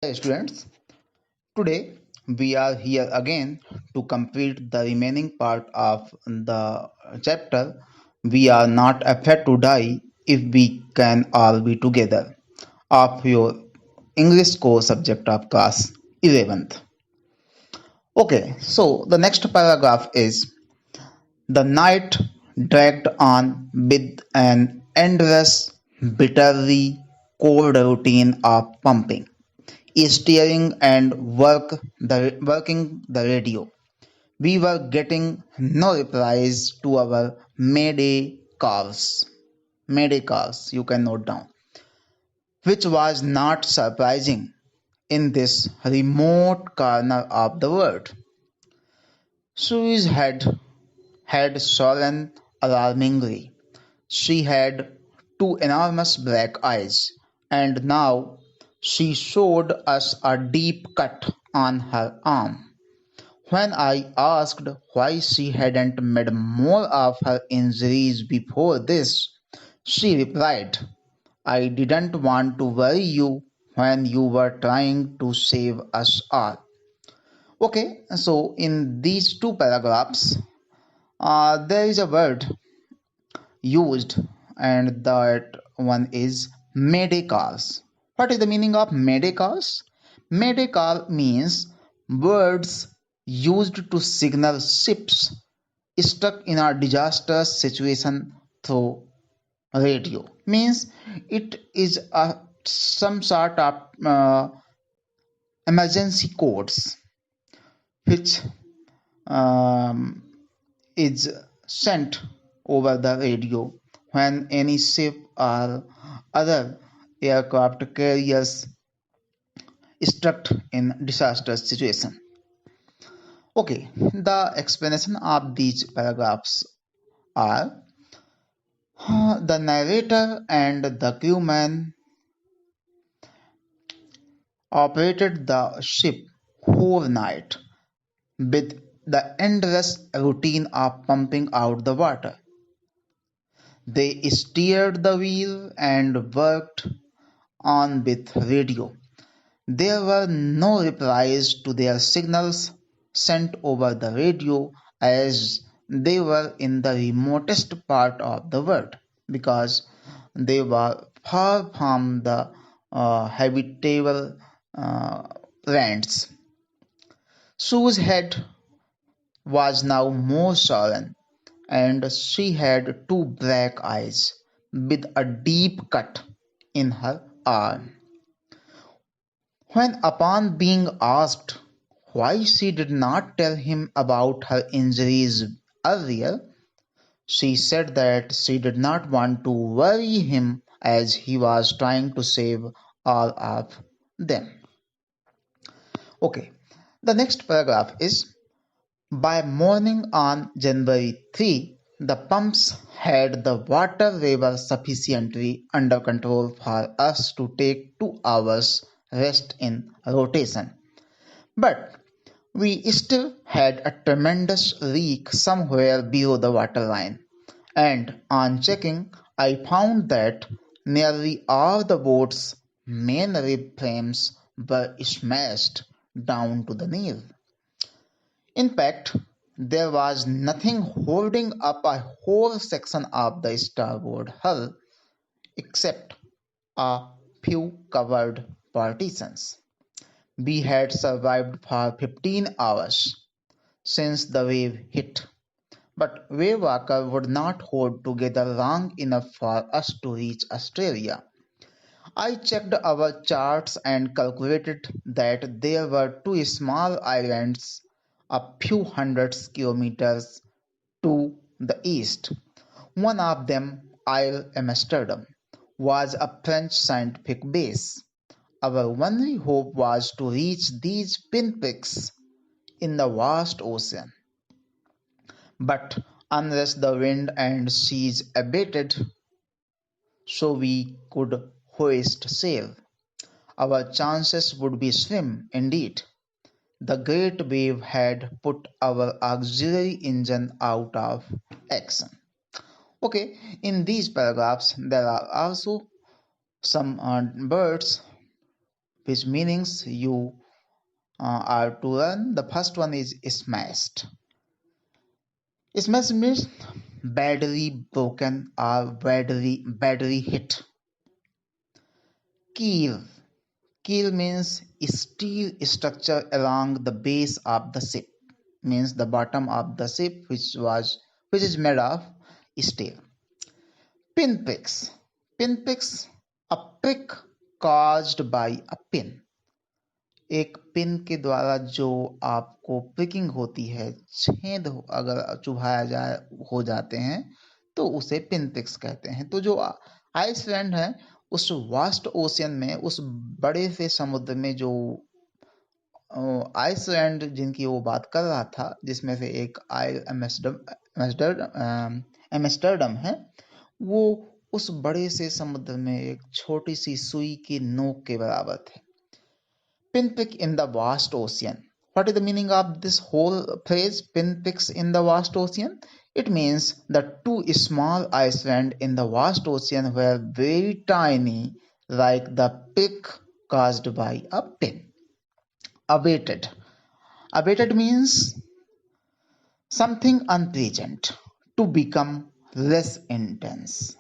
Hey students, today we are here again to complete the remaining part of the chapter. We are not afraid to die if we can all be together of your English core subject of class 11th. Okay, so the next paragraph is the night dragged on with an endless, bitterly cold routine of pumping, steering and working the radio. We were getting no replies to our Mayday calls, you can note down, which was not surprising in this remote corner of the world. Sue's head had swollen alarmingly. She had two enormous black eyes, and now she showed us a deep cut on her arm. When I asked why she hadn't made more of her injuries before this, she replied, I didn't want to worry you when you were trying to save us all. Okay, so in these two paragraphs, there is a word used, and that one is Mayday calls. What is the meaning of Mayday calls? Mayday call means words used to signal ships stuck in a disastrous situation through radio. Means it is some sort of emergency codes which um, is sent over the radio when any ship or other aircraft carriers struck in disastrous situation. Okay, the explanation of these paragraphs are the narrator and the crewman operated the ship whole night with the endless routine of pumping out the water. They steered the wheel and worked on with radio. There were no replies to their signals sent over the radio as they were in the remotest part of the world because they were far from the habitable uh, lands. Sue's head was now more swollen, and she had two black eyes with a deep cut in her arm. When upon being asked why she did not tell him about her injuries earlier, she said that she did not want to worry him as he was trying to save all of them. Okay, the next paragraph is by morning on January 3, the pumps had the water level sufficiently under control for us to take 2 hours rest in rotation. But we still had a tremendous leak somewhere below the waterline, and on checking, I found that nearly all the boat's main rib frames were smashed down to the knee. In fact, there was nothing holding up a whole section of the starboard hull except a few covered partitions. We had survived for 15 hours since the wave hit, but Wavewalker would not hold together long enough for us to reach Australia. I checked our charts and calculated that there were two small islands a few hundred kilometers to the east. One of them, Isle Amsterdam, was a French scientific base. Our only hope was to reach these pinpricks in the vast ocean. But unless the wind and seas abated so we could hoist sail, our chances would be slim indeed. The great wave had put our auxiliary engine out of action. Okay, in these paragraphs, there are also some words which meanings you are to learn. The first one is smashed. Smashed means badly broken or badly hit. Keel. Keel means steel structure along the base of the ship. Means the bottom of the ship which is made of steel. Pinpricks. Pinpricks, a prick caused by a pin. एक pin के द्वारा जो आपको pricking होती है, छेद अगर चुभाया जाए हो जाते हैं तो उसे पिन प्रिक्स कहते हैं। तो जो आइसलैंड है उस वास्ट ओशियन में, उस बड़े से समुद्र में जो आइसलैंड जिनकी वो बात कर रहा था, जिसमें से एक एम्स्टर्डम है, वो उस बड़े से समुद्र में एक छोटी सी सुई की नोक के बराबर थे। Pinprick in the vast ocean. What is the meaning of this whole phrase, pinpricks in the vast ocean? It means the two small islands in the vast ocean were very tiny, like the prick caused by a pin. Abated. Abated means something unpleasant, to become less intense.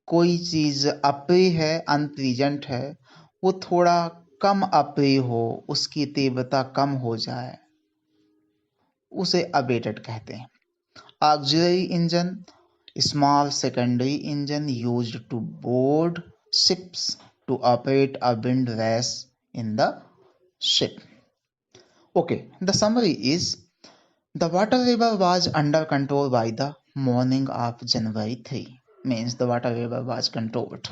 कोई चीज अप्रिय है, unpleasant है, वो थोड़ा कम अप्रिय हो, उसकी तीव्रता कम हो जाए, उसे अबेटेड कहते हैं। Auxiliary engine, small secondary engine used to board ships to operate a wind race in the ship. Okay, the summary is the water river was under control by the morning of January 3. Means the water river was controlled.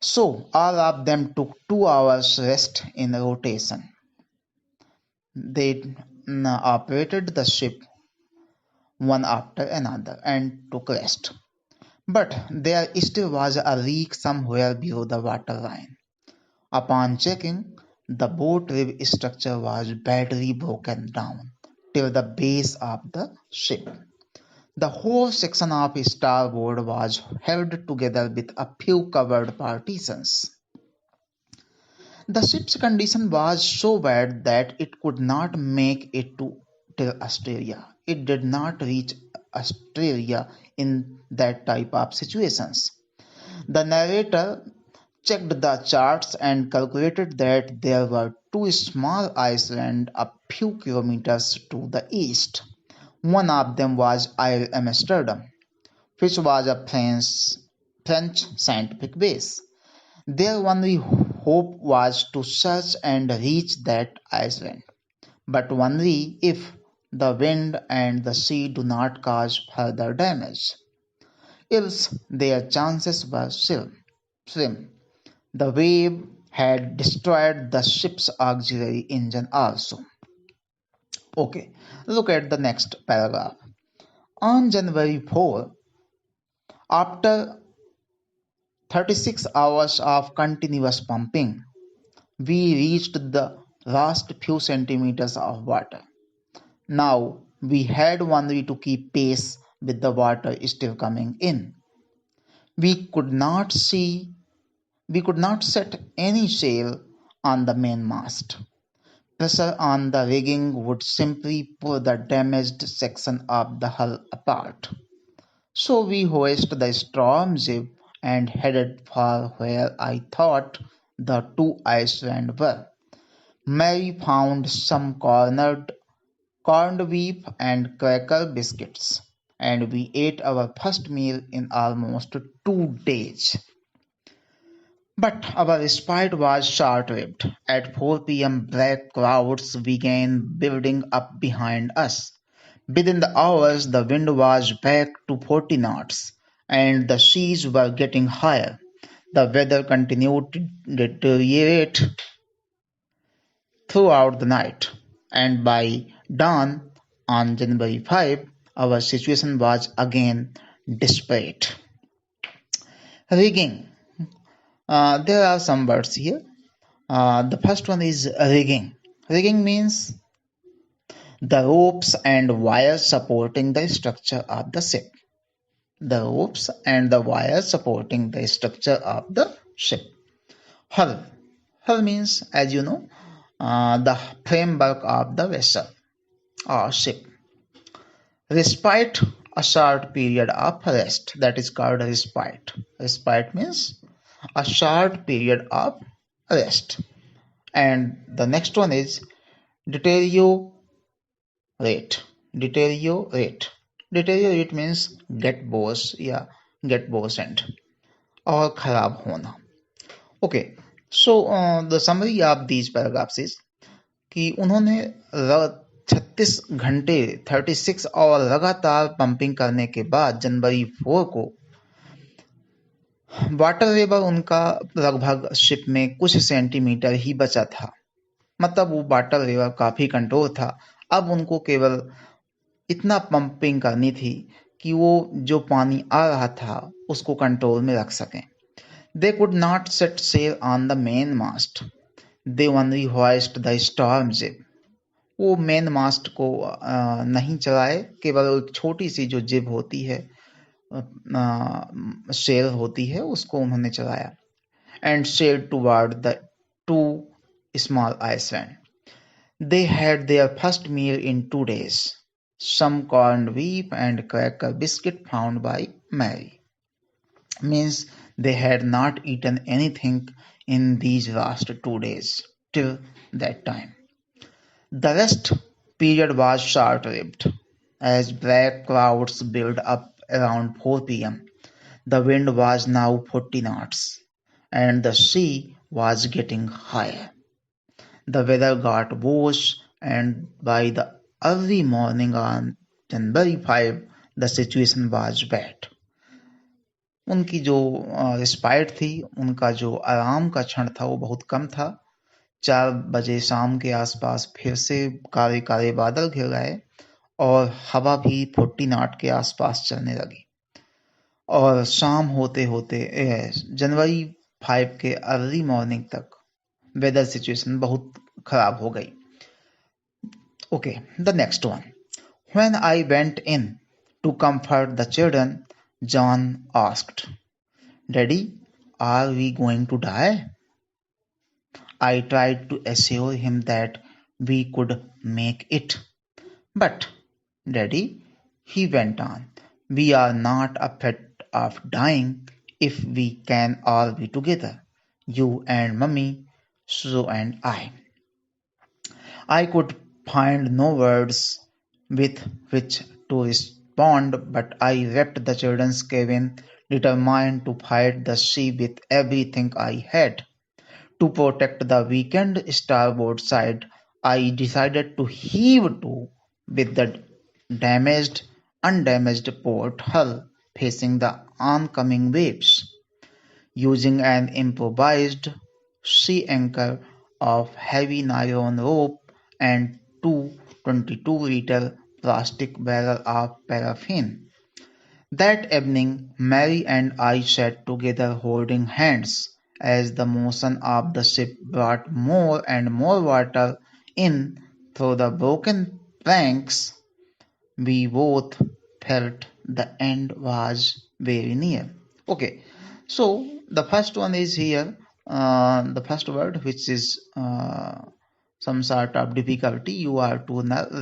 So all of them took 2 hours rest in rotation. They operated the ship one after another and took rest. But there still was a leak somewhere below the waterline. Upon checking, the boat rib structure was badly broken down till the base of the ship. The whole section of starboard was held together with a few covered partitions. The ship's condition was so bad that it could not make it to till Australia. It did not reach Australia in that type of situations. The narrator checked the charts and calculated that there were 2 small islands a few kilometers to the east. One of them was Isle Amsterdam, which was a French scientific base. Their only hope was to search and reach that island, but only if the wind and the sea do not cause further damage. Else their chances were slim. The wave had destroyed the ship's auxiliary engine also. Okay, look at the next paragraph. On January 4, after 36 hours of continuous pumping, we reached the last few centimeters of water. Now we had only to keep pace with the water still coming in. We could not set any sail on the mainmast. Pressure on the rigging would simply pull the damaged section of the hull apart. So we hoisted the storm jib and headed for where I thought the 2 islands were. Mary found some corned beef and cracker biscuits, and we ate our first meal in almost 2 days. But our respite was short-lived. At 4 p.m. black clouds began building up behind us. Within the hours the wind was back to 40 knots, and the seas were getting higher. The weather continued to deteriorate throughout the night, and by dawn on January 5, our situation was again desperate. Rigging. There are some words here. The first one is rigging. Rigging means the ropes and wires supporting the structure of the ship. The ropes and the wires supporting the structure of the ship. Hull. Hull means, as you know, the framework of the vessel or ship. Respite, a short period of rest, that is called respite. Respite means a short period of rest. And the next one is deteriorate. Deteriorate. Deteriorate means get worse या get worsened और खराब होना. Okay, so the summary of these paragraphs is कि उन्होंने 36 घंटे 36 और लगातार pumping करने के बाद जनवरी 4 को वाटर लेवल उनका लगभग शिप में कुछ सेंटीमीटर ही बचा था. मतलब वो वाटर लेवल काफी कंट्रोल था. अब उनको केवल इतना पंपिंग करनी थी कि वो जो पानी आ रहा था उसको कंट्रोल में रख सकें. They could not set sail on the mainmast. They only hoist the storm jib. वो मेन मास्ट को नहीं चलाए, केवल एक छोटी सी जो जिब होती है, सेल होती है, उसको उन्होंने चलाया. And sailed toward the two small islands. They had their first meal in 2 days. Some corned beef and cracker biscuit found by Mary. Means they had not eaten anything in these last 2 days till that time. The rest period was short-lived, as black clouds built up around 4 p.m. The wind was now 40 knots, and the sea was getting higher. The weather got worse, and by the early morning on January 5, the situation was bad. उनकी जो respite थी, उनका जो आराम का क्षण था वो बहुत कम था. 4 बजे शाम के आसपास फिर से काले काले बादल घिर गए और हवा भी 40 नॉट के आसपास चलने लगी. और शाम होते होते जनवरी 5 के अर्ली मॉर्निंग तक वेदर सिचुएशन बहुत खराब हो गई. Okay, the next one. When I went in to comfort the children, John asked, "Daddy, are we going to die?" I tried to assure him that we could make it. "But, Daddy," he went on, "we are not afraid of dying if we can all be together. You and Mummy, Sue and I." I could find no words with which to respond, but I left the children's cabin determined to fight the sea with everything I had. To protect the weakened starboard side, I decided to heave to with the undamaged port hull facing the oncoming waves. Using an improvised sea anchor of heavy nylon rope and two 22-liter plastic barrel of paraffin. That evening, Mary and I sat together holding hands. As the motion of the ship brought more and more water in through the broken planks, we both felt the end was very near. Okay, so the first one is here, the first word, which is some sort of difficulty you are to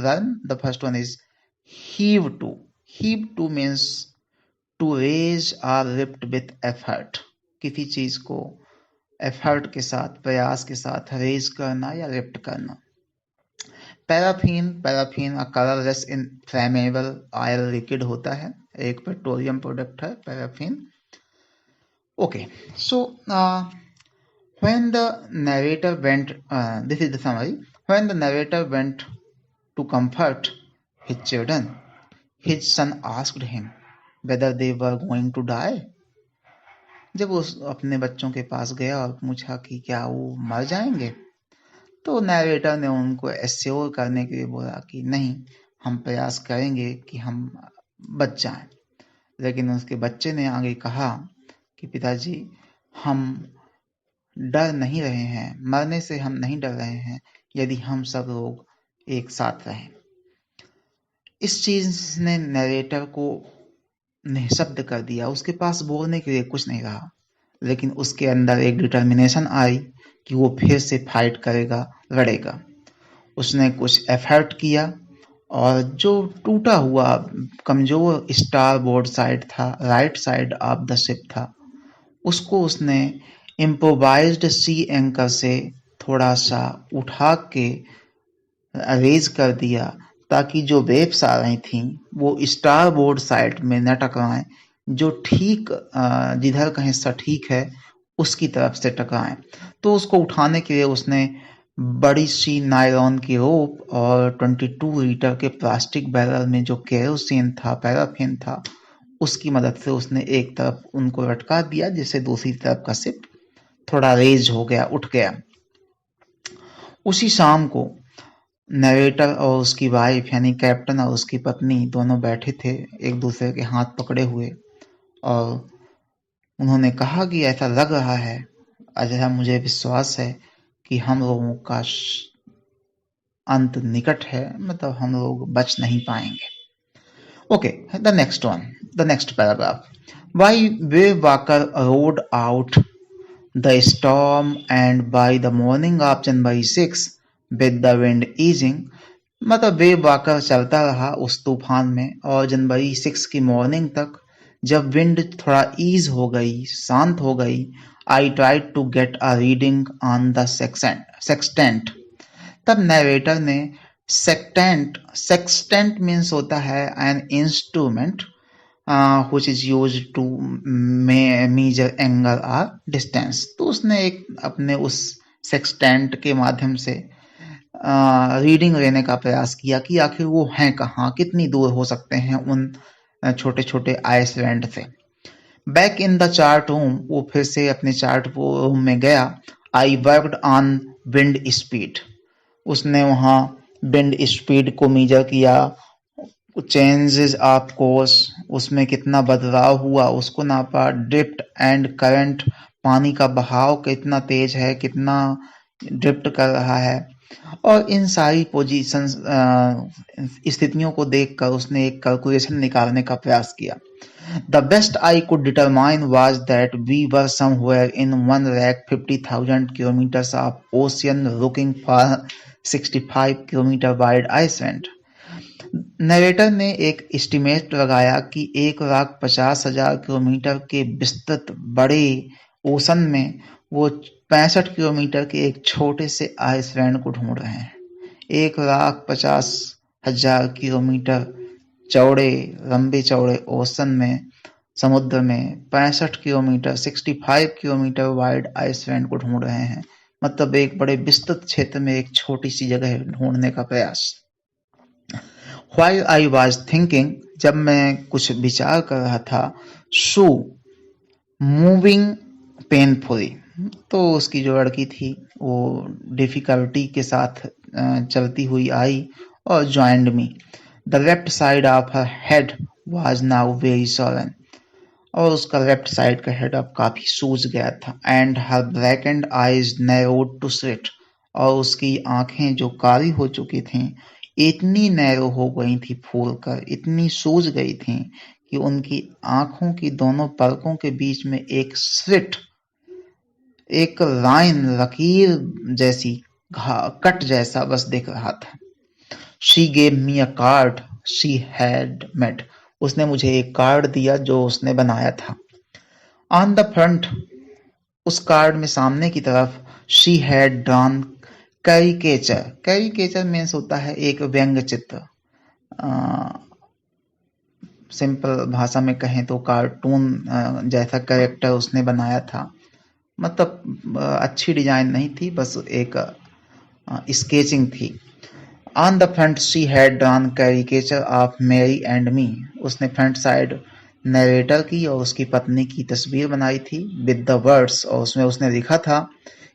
learn. The first one is heave to. Heave to means to raise or lift with effort. किसी चीज को effort के साथ, प्रयास के साथ raise करना या लिफ्ट करना. Paraffin a colourless inflammable oil liquid होता है, एक पेट्रोलियम प्रोडक्ट है paraffin. Okay, so when the narrator went, this is the summary. When the narrator went to comfort his children, his son asked him whether they were going to die. जब वो अपने बच्चों के पास गया और पूछा कि क्या वो मर जाएंगे, तो नैरेटर ने उनको एश्योर करने के लिए बोला कि नहीं, हम प्रयास करेंगे कि हम बच जाएं. लेकिन उसके बच्चे ने आगे कहा कि पिताजी, हम डर नहीं रहे हैं, मरने से हम नहीं डर रहे हैं, यदि हम सब लोग एक साथ रहें. इस चीज ने नैरेटर को निःशब्द कर दिया. उसके पास बोलने के लिए कुछ नहीं रहा. लेकिन उसके अंदर एक डिटर्मिनेशन आई कि वो फिर से फाइट करेगा, लड़ेगा। उसने कुछ एफर्ट किया और जो टूटा हुआ कमजोर स्टार बोर्ड साइड था, right side of the ship था, उसको उसने इम्प्रोवाइज्ड सी एंकर से थोड़ा सा उठा के रेज कर दिया, ताकि जो वेव्स आ रही थी वो स्टार बोर्ड साइड में न टकराएं, जो ठीक जिधर कहीं सटीक है उसकी तरफ से टकराएं। तो उसको उठाने के लिए उसने बड़ी सी नायलॉन की रोप और 22 लीटर के प्लास्टिक बैरल में जो केरोसिन था, पैराफिन था, उसकी मदद से उसने एक तरफ उनको लटका दिया, जिससे दूसरी तरफ का शिप थोड़ा रेज हो गया, उठ गया। उसी शाम को नरेटर और उसकी वाइफ यानी कैप्टन और उसकी पत्नी दोनों बैठे थे एक दूसरे के हाथ पकड़े हुए, और उन्होंने कहा कि ऐसा लग रहा है, अजय मुझे विश्वास है कि हम लोगों का अंत निकट है, मतलब हम लोग बच नहीं पाएंगे। Okay, the next paragraph. Why Wavewalker rode out the storm and by the morning of January 6 with the wind easing, मतलब वेव वाकर चलता रहा उस तूफान में, और जनवरी 6 की मॉर्निंग तक जब विंड थोड़ा ईज हो गई, शांत हो गई, I tried to get a reading on the sextant. तब नरेटर ने सेक्सटेंट मीन्स होता है an instrument which is used to measure angle or distance। तो उसने एक अपने उस सेक्सटेंट के माध्यम से रीडिंग लेने का प्रयास किया कि आखिर वो हैं कहाँ, कितनी दूर हो सकते हैं उन छोटे छोटे आइसलैंड से। Back in the chart room, वो फिर से अपने चार्ट रूम में गया। I worked on wind speed, उसने वहाँ विंड स्पीड को मेजर किया, चेंजेस ऑफ कोर्स, उसमें कितना बदलाव हुआ उसको नापा, ड्रिफ्ट एंड करंट, पानी का बहाव कितना तेज है, कितना ड्रिफ्ट कर रहा है, और इन सारी पोजीशंस स्थितियों को देखकर उसने एक कैलकुलेशन निकालने का प्रयास किया। The best I could determine was that we were somewhere in 150,000 kilometers of ocean looking for 65 kilometre wide iceland। Narrator ने एक एस्टिमेट लगाया कि 1,50,000 किलोमीटर के विस्तृत बड़े ओशन में वो 65 किलोमीटर के एक छोटे से आइसलैंड को ढूंढ रहे हैं। 1,50,000 किलोमीटर चौड़े, लंबे चौड़े ओशन में, समुद्र में 65 किलोमीटर 65 किलोमीटर वाइड आइसलैंड को ढूंढ रहे हैं, मतलब एक बड़े विस्तृत क्षेत्र में एक छोटी सी जगह ढूंढने का प्रयास। While I was thinking, जब मैं कुछ विचार कर रहा था, शू मूविंग पेनफुली, तो उसकी जो लड़की थी वो डिफिकल्टी के साथ चलती हुई आई और joined me. The left side of her head was now very swollen, और उसका लेफ्ट साइड का हेड अब काफी सूज गया था। And her blackened eyes narrowed to slit, और उसकी आंखें जो काली हो चुकी थीं इतनी नैरो हो गई थी, फूल कर इतनी सूज गई थी कि उनकी आंखों की दोनों पलकों के बीच में एक स्लिट, एक लाइन, लकीर जैसी, कट जैसा बस दिख रहा था। She gave me a card she had made, उसने मुझे एक कार्ड दिया जो उसने बनाया था। ऑन द फ्रंट, उस कार्ड में सामने की तरफ, she had drawn caricature. Caricature means होता है एक व्यंग चित्र, सिंपल भाषा में कहें तो कार्टून जैसा कैरेक्टर उसने बनाया था, मतलब अच्छी डिजाइन नहीं थी, बस एक स्केचिंग थी। On the front she had drawn caricature of Mary and me, उसने फ्रंट साइड नरेटर की और उसकी पत्नी की तस्वीर बनाई थी विद द वर्ड्स, और उसमें उसने लिखा था,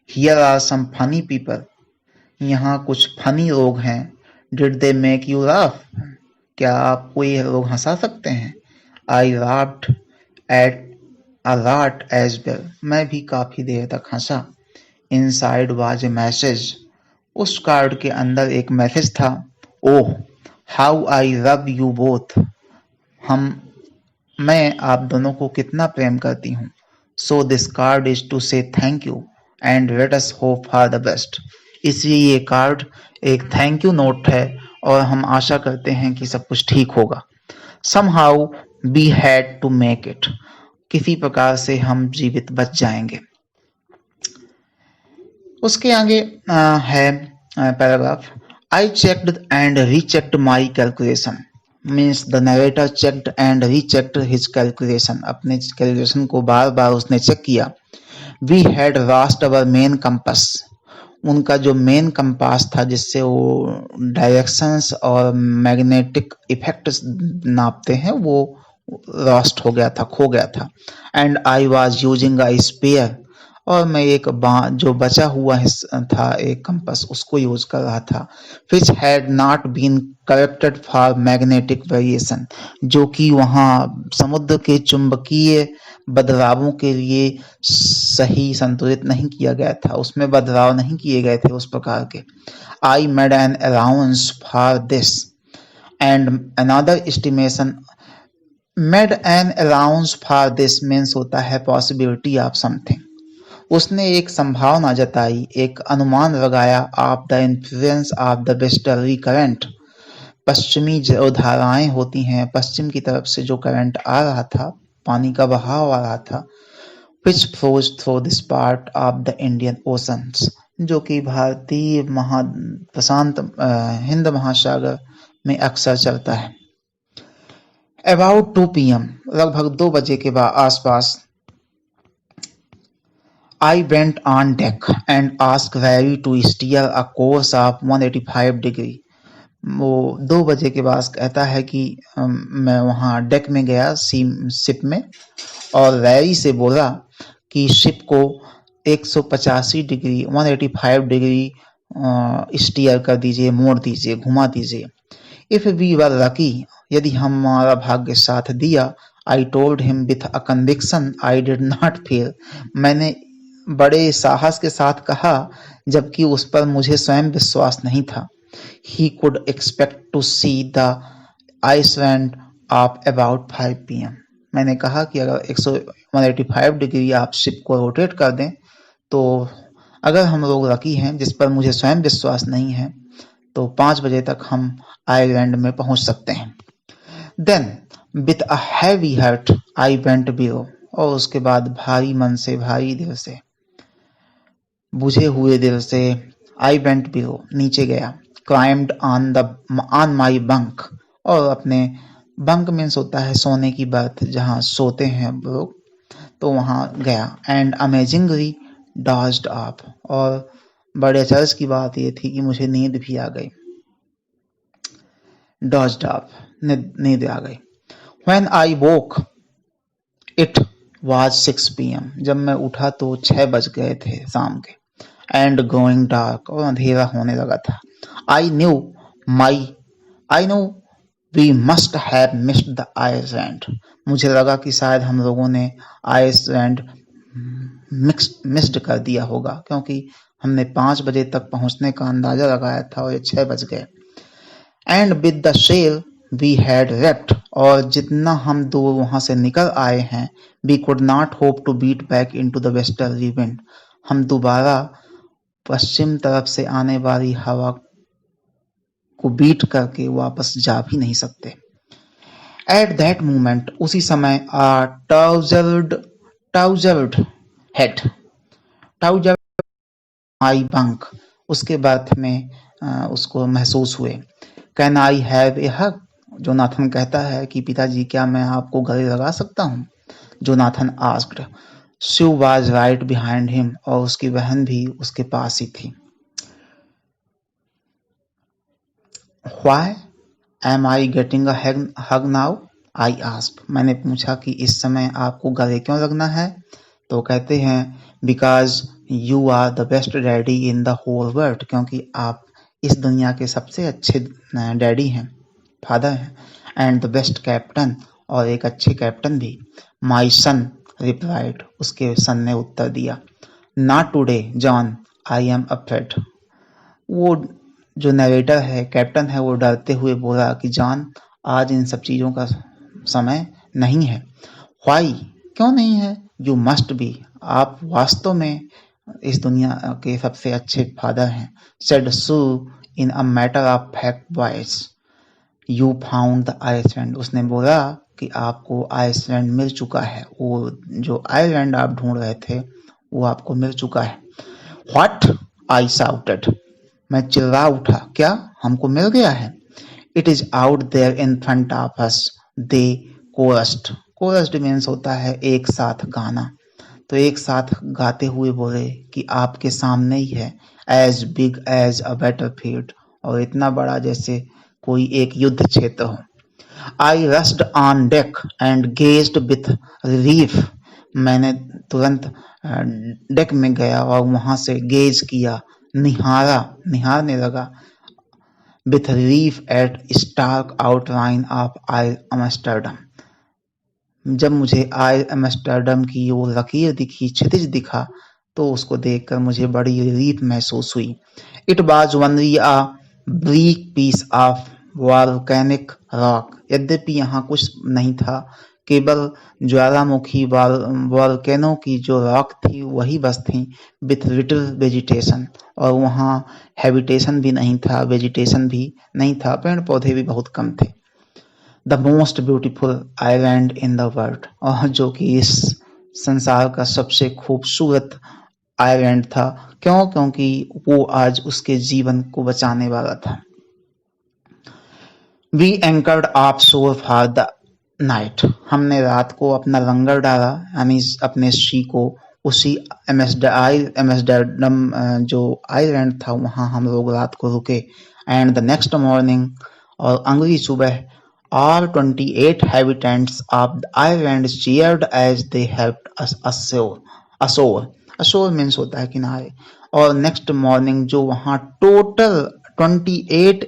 here are some funny people, यहाँ कुछ फनी लोग हैं। Did they make you laugh, क्या आपको ये लोग हंसा सकते हैं? I laughed at a lot as well, मैं भी काफी देर तक हंसा। इनसाइड वाज ए मैसेज, उस कार्ड के अंदर एक मैसेज था, oh how I love you both, मैं आप दोनों को कितना प्रेम करती हूँ। So this card is to say thank you and let us hope for the best. इसलिए ये कार्ड एक थैंक यू नोट है और हम आशा करते हैं कि सब कुछ ठीक होगा. Somehow we had to make it. किसी प्रकार से हम जीवित बच जाएंगे. उसके आगे है paragraph. I checked and rechecked my calculation. Means the narrator checked and rechecked his calculation. अपने कैलकुलेशन को बार बार उसने चेक किया. We had lost our main compass. उनका जो मेन कंपास था जिससे वो डायरेक्शंस और मैग्नेटिक इफेक्ट्स नापते हैं वो लॉस्ट हो गया था, खो गया था. And I was using a spare. और मैं एक जो बचा हुआ था एक कंपास उसको यूज कर रहा था. Which had not been corrected for magnetic variation. जो कि वहाँ समुद्र के चुंबकीय बदलावों के लिए सही संतुलित नहीं किया गया था. उसमें बदलाव नहीं किए गए थे उस प्रकार के. I made an allowance for this and another estimation. Made an allowance for this means होता है पॉसिबिलिटी ऑफ समथिंग. उसने एक संभावना जताई, एक अनुमान लगाया of the influence of the westerly current. पश्चिमी जो धाराएं होती हैं, पश्चिम की तरफ से जो करंट आ रहा था, पानी का बहाव आ रहा था. which flows through this part of the Indian Oceans. जो कि भारतीय प्रशांत हिंद महासागर में अक्सर चलता है. About 2 p.m. लगभग 2 बजे के आसपास I went on deck and asked Larry to steer a course of 185 degree. वो 2 बजे के बाद कहता है कि मैं वहाँ डेक में गया शिप में और लैरी से बोला कि शिप को 185 डिग्री 185 डिग्री स्टीयर कर दीजिए, मोड़ दीजिए, घुमा दीजिए. इफ वी वर लकी, यदि हमारा भाग्य साथ दिया. I told him with a conviction I did not feel. मैंने बड़े साहस के साथ कहा जबकि उस पर मुझे स्वयं विश्वास नहीं था. He could expect to see the Iceland of about 5 p.m. मैंने कहा कि अगर 185 डिग्री आप शिप को रोटेट कर दें तो अगर हम लोग लकी हैं, जिस पर मुझे स्वयं विश्वास नहीं है, तो 5 बजे तक हम आइलैंड में पहुंच सकते हैं. Then with a heavy heart I went below. और उसके बाद भारी मन से, भारी दिल से, बुझे हुए दिल से I went below, नीचे गया. Climbed on my bunk. और अपने बंक मीन्स होता है सोने की बर्थ, जहाँ सोते हैं लोग, तो वहाँ गया. And amazingly dozed off. और बड़े अचरज की बात ये थी कि मुझे नींद भी आ गई. डॉज्ड ऑफ, नींद आ गई. When I woke it was 6 p.m. जब मैं उठा तो 6 बज गए थे शाम के. And growing dark. और अंधेरा होने लगा था. I knew we must have missed the Iceland. मुझे लगा कि शायद हम लोगों ने आइसलैंड मिस्ड कर दिया होगा, क्योंकि हमने 5 बजे तक पहुंचने का अंदाजा लगाया था और ये 6 बज गए. And with the sail we had left. और जितना हम दूर वहां से निकल आए हैं, we could not hope to beat back into the westerly wind. हम दोबारा पश्चिम तरफ से आने वाली हवा को बीट करके वापस जा भी नहीं सकते. एट दैट मोमेंट, उसी समय, टाउजर्ड हेड माई बंक, उसके बर्थ में उसको महसूस हुए. Can I have a hug. Jonathan कहता है कि पिताजी क्या मैं आपको गले लगा सकता हूँ. Jonathan asked. She was right behind him. और उसकी बहन भी उसके पास ही थी. Why am I getting a hug now? I asked. मैंने पूछा कि इस समय आपको गले क्यों लगना है. तो कहते हैं because you are the best daddy in the whole world. क्योंकि आप इस दुनिया के सबसे अच्छे डैडी हैं, फादर हैं. And the best captain. और एक अच्छे कैप्टन भी. My son replied. उसके सन ने उत्तर दिया. Not today, John. I am afraid. वो जो नरेटर है, कैप्टन है, वो डरते हुए बोला कि जॉन, आज इन सब चीज़ों का समय नहीं है. Why? क्यों नहीं है? यू मस्ट बी, आप वास्तव में इस दुनिया के सबसे अच्छे फादर हैं, said Sue in a matter of fact voice. You found the island, उसने बोला कि आपको आइसलैंड मिल चुका है, वो जो आइलैंड आप ढूंढ रहे थे वो आपको मिल चुका है। व्हाट, आई शाउटेड, मैं चिल्ला उठा, क्या हमको मिल गया है? It is out there in front of us, they chorused. Chorused means होता है एक साथ गाना, तो एक साथ गाते हुए बोले कि आपके सामने ही है, as big as a battlefield, और इतना बड़ा जैसे कोई एक युद्ध क्षेत्र हो। I rushed on deck and gazed with relief, मैंने तुरंत डेक में गया और वहां से गेज किया, निहारने लगा, with relief at stark outline of Ile Amsterdam. जब मुझे आई एम्स्टर्डम की वो लकीर दिखी, क्षितिज दिखा, तो उसको देखकर मुझे बड़ी रिलीफ महसूस हुई। It was only a bleak piece of volcanic rock, यद्यपि यहाँ कुछ नहीं था, केवल ज्वालामुखी वॉल्केनो की जो रॉक थी वही बस थी, विथ लिटिल वेजिटेशन, और वहाँ हैबिटेशन भी नहीं था, वेजिटेशन भी नहीं था, पेड़ पौधे भी बहुत कम थे। The most beautiful island in the world, और जो कि इस संसार का सबसे खूबसूरत आइलैंड था। क्यों? क्योंकि वो आज उसके जीवन को बचाने वाला था। वी एंकर्ड ऑफ शोर फॉर द नाइट, हमने रात को अपना लंगर डाला, यानी अपने शी को उसी एम्स्टर्डम जो आइलैंड था वहां हम लोग रात को रुके। एंड द नेक्स्ट मॉर्निंग, और अगली सुबह, all 28 inhabitants of the island cheered as they helped us ashore. ashore means होता है किनारे। और नेक्स्ट मॉर्निंग जो वहाँ टोटल 28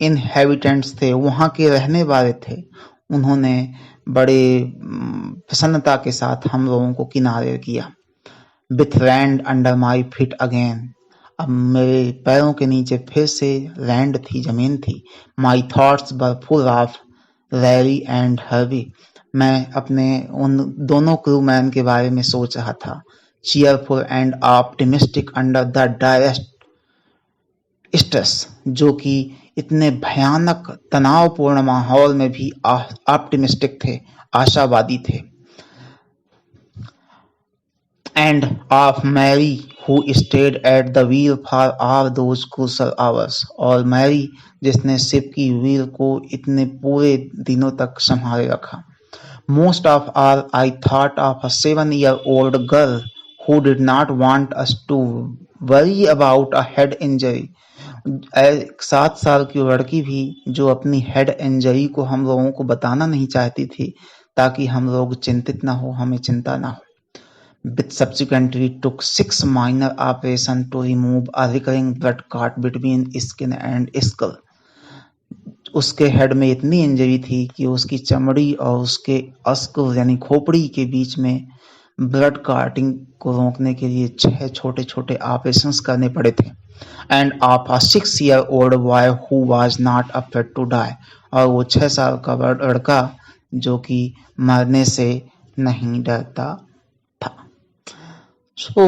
इनहेबिटेंट्स थे, वहाँ के रहने वाले थे, उन्होंने बड़े प्रसन्नता के साथ हम लोगों को किनारे किया। With land under my feet again, अब मेरे पैरों के नीचे फिर से लैंड थी, जमीन थी। My thoughts were full of rally and hurry, मैं अपने उन दोनों क्रू मैन के बारे में सोच रहा था। Cheerful and optimistic under the direst stress, जो कि इतने भयानक तनावपूर्ण माहौल में भी ऑप्टिमिस्टिक थे, आशावादी थे। And of Mary who stayed at the wheel for all those crucial hours, और मैरी जिसने शिप की व्हील को इतने पूरे दिनों तक संभाले रखा। Most of all I thought of a 7-year-old girl who did not want us to worry about a head injury, एक 7 साल की लड़की भी जो अपनी हेड इंजरी को हम लोगों को बताना नहीं चाहती थी, ताकि हम लोग चिंतित ना हो, हमें चिंता ना हो। Which subsequently took 6 minor operations to remove a recurring blood clot between skin and skull. उसके हेड में इतनी इंजरी थी कि उसकी चमड़ी और उसके अस्कुल यानी खोपड़ी के बीच में ब्लड क्लॉटिंग को रोकने के लिए 6 छोटे छोटे ऑपरेशंस करने पड़े थे। And of a 6-year-old boy who was not afraid to die, और वो 6 साल का लड़का जो कि मरने से नहीं डरता था। So